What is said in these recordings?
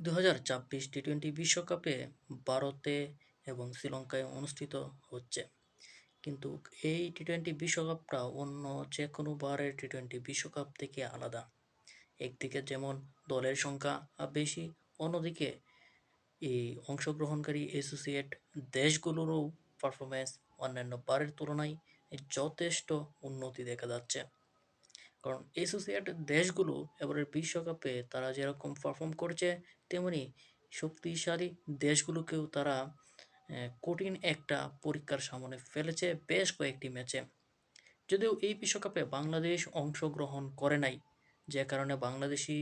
2026 T twenty বিশ্বকাপে ভারতে এবং শ্রীলঙ্কায় অনুষ্ঠিত হচ্ছে। কিন্তু এই টি-টোয়েন্টি বিশ্বকাপটা অন্য যেকোনো বারের টি-টোয়েন্টি বিশ্বকাপ থেকে আলাদা। একদিকে যেমন দলের সংখ্যা বেশি, অন্যদিকে এই অংশগ্রহণকারী অ্যাসোসিয়েট দেশগুলোরও পারফরম্যান্স অন্যান্য বারের তুলনায় যথেষ্ট উন্নতি দেখা যাচ্ছে। কারণ অ্যাসোসিয়েট দেশগুলো এবারের বিশ্বকাপে তারা যেরকম পারফর্ম করছে, তেমনি শক্তিশালী দেশগুলোকেও তারা কঠিন একটা পরীক্ষার সামনে ফেলেছে বেশ কয়েকটি ম্যাচে। যদিও এই বিশ্বকাপে বাংলাদেশ অংশগ্রহণ করে নাই, যে কারণে বাংলাদেশি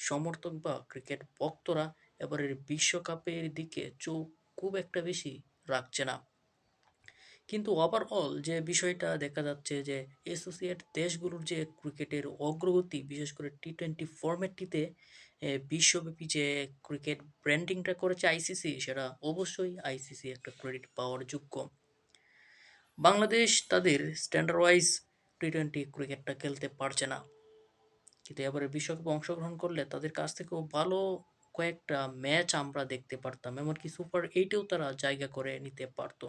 সমর্থক বা ক্রিকেট ভক্তরা এবারের বিশ্বকাপের দিকে চোখ খুব একটা বেশি রাখছে না। কিন্তু ওভারঅল যে বিষয়টা দেখা যাচ্ছে যে অ্যাসোসিয়েট দেশগুলোর যে ক্রিকেটের অগ্রগতি, বিশেষ করে টি-টোয়েন্টি ফরম্যাটটিতে বিশ্বব্যাপী যে ক্রিকেট ব্র্যান্ডিংটা করেছে আইসিসি, সেটা অবশ্যই আইসিসি একটা ক্রেডিট পাওয়ার যোগ্য। বাংলাদেশ তাদের স্ট্যান্ডার্ড ওয়াইজ টি-টোয়েন্টি ক্রিকেটটা খেলতে পারছে না, কিন্তু এবারে বিশ্বকাপে অংশগ্রহণ করলে তাদের কাছ থেকেও ভালো কয়েকটা ম্যাচ আমরা দেখতে পারতাম, এমনকি সুপার এইটেও তারা জায়গা করে নিতে পারতো।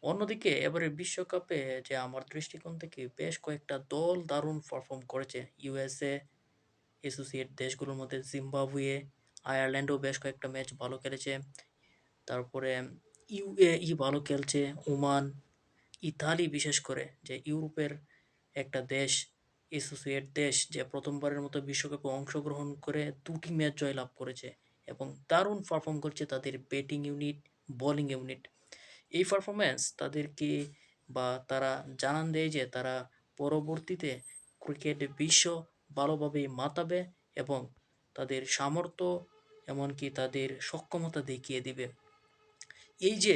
অন্যদিকে এবারের বিশ্বকাপে যে আমার দৃষ্টিকোণ থেকে বেশ কয়েকটা দল দারুণ পারফর্ম করেছে। ইউএসএ, অ্যাসোসিয়েট দেশগুলোর মধ্যে জিম্বাবুয়ে, আয়ারল্যান্ডও বেশ কয়েকটা ম্যাচ ভালো খেলেছে। তারপরে ইউএই ভালো খেলছে, ওমান, ইতালি, বিশেষ করে যে ইউরোপের একটা দেশ, অ্যাসোসিয়েট দেশ, যে প্রথমবারের মতো বিশ্বকাপে অংশগ্রহণ করে 2টি ম্যাচ জয়লাভ করেছে এবং দারুণ পারফর্ম করছে তাদের ব্যাটিং ইউনিট, বোলিং ইউনিট। এই পারফরম্যান্স তাদেরকে বা তারা জানান দেয় যে তারা পরবর্তীতে ক্রিকেট বিশ্ব ভালোভাবে মাতাবে এবং তাদের সামর্থ্য, এমনকি তাদের সক্ষমতা দেখিয়ে দিবে। এই যে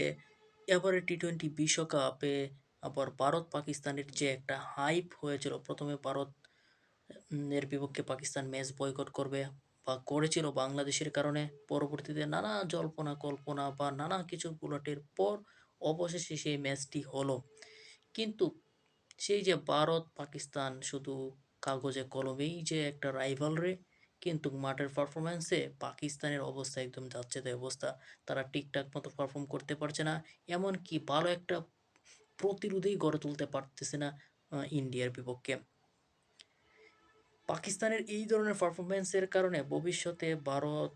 এবারে টি-টোয়েন্টি বিশ্বকাপে আবার ভারত পাকিস্তানের যে একটা হাইপ হয়েছিল, প্রথমে ভারত এর বিপক্ষে পাকিস্তান ম্যাচ বয়কট করবে বা করেছিল বাংলাদেশের কারণে, পরবর্তীতে নানা জল্পনা কল্পনা বা নানা কিছু বুলেটের পর অবশেষে সেই ম্যাচটি হলো। কিন্তু সেই যে ভারত পাকিস্তান শুধু কাগজে কলমেই যে একটা রাইভালরি, কিন্তু মাঠের পারফরম্যান্সে পাকিস্তানের অবস্থা একদম যাচ্ছে তাই অবস্থা। তারা ঠিকঠাক মতো পারফর্ম করতে পারছে না, এমনকি ভালো একটা প্রতিরোধেই গড়ে তুলতে পারতেছে না ইন্ডিয়ার বিপক্ষে। পাকিস্তানের এই ধরনের পারফরম্যান্সের কারণে ভবিষ্যতে ভারত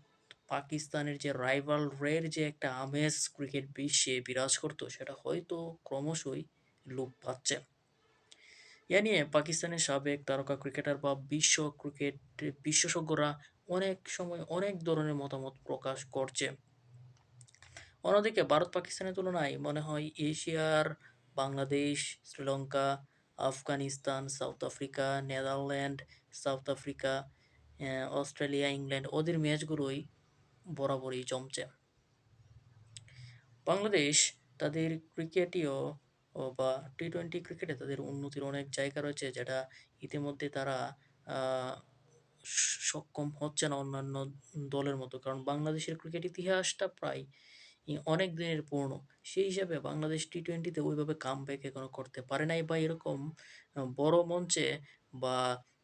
পাকিস্তানের যে রাইভালরির যে একটা আমেজ ক্রিকেট বিশ্বে বিরাজ করতো, সেটা হয়তো ক্রমশই লোপ পাচ্ছে। এ নিয়ে পাকিস্তানের সাবেক তারকা ক্রিকেটার বা বিশ্ব ক্রিকেট বিশেষজ্ঞরা অনেক সময় অনেক ধরনের মতামত প্রকাশ করছে। অন্যদিকে ভারত পাকিস্তানের তুলনায় মনে হয় এশিয়ার Bangladesh, Sri Lanka, Afghanistan, south Africa, Netherland, south Africa, Australia, England, ওদের ম্যাচগুলোই বরাবরই জমছে। বাংলাদেশ তাদের ক্রিকেটীয় বা টি-টোয়েন্টি ক্রিকেটে তাদের উন্নতির অনেক জায়গা রয়েছে, যেটা ইতিমধ্যে তারা আহ, সক্ষম হচ্ছে না অন্যান্য দলের মতো। কারণ বাংলাদেশের ক্রিকেট ইতিহাসটা প্রায় অনেক দিনের পুরনো। সেই হিসাবে বাংলাদেশ টি-টোয়েন্টিতে ওইভাবে কামব্যাক এখনো করতে পারে নাই, বা এরকম বড় মঞ্চে বা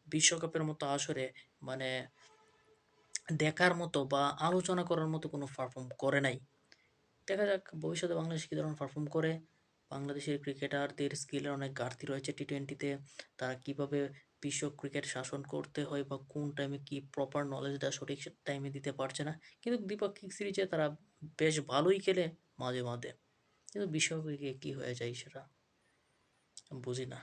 বিশ্বকাপের মতো আসরে মানে দেখার মতো বা আলোচনা করার মতো কোনো পারফর্ম করে নাই। দেখা যাক ভবিষ্যতে বাংলাদেশ কী ধরনের পারফর্ম করে। বাংলাদেশের ক্রিকেটারদের স্কিলের অনেক ঘাটতি রয়েছে টি-টোয়েন্টিতে। তারা কীভাবে বিশ্ব ক্রিকেট শাসন করতে হয় বা কোন টাইমে কী প্রপার নলেজটা সঠিক টাইমে দিতে পারছে না। কিন্তু দ্বিপাক্ষিক সিরিজে তারা বেশ ভালোই খেলে মাঝে মাঝে, কিন্তু বিশ্বকাপে গিয়ে কী হয়ে যায় সেটা বুঝি না।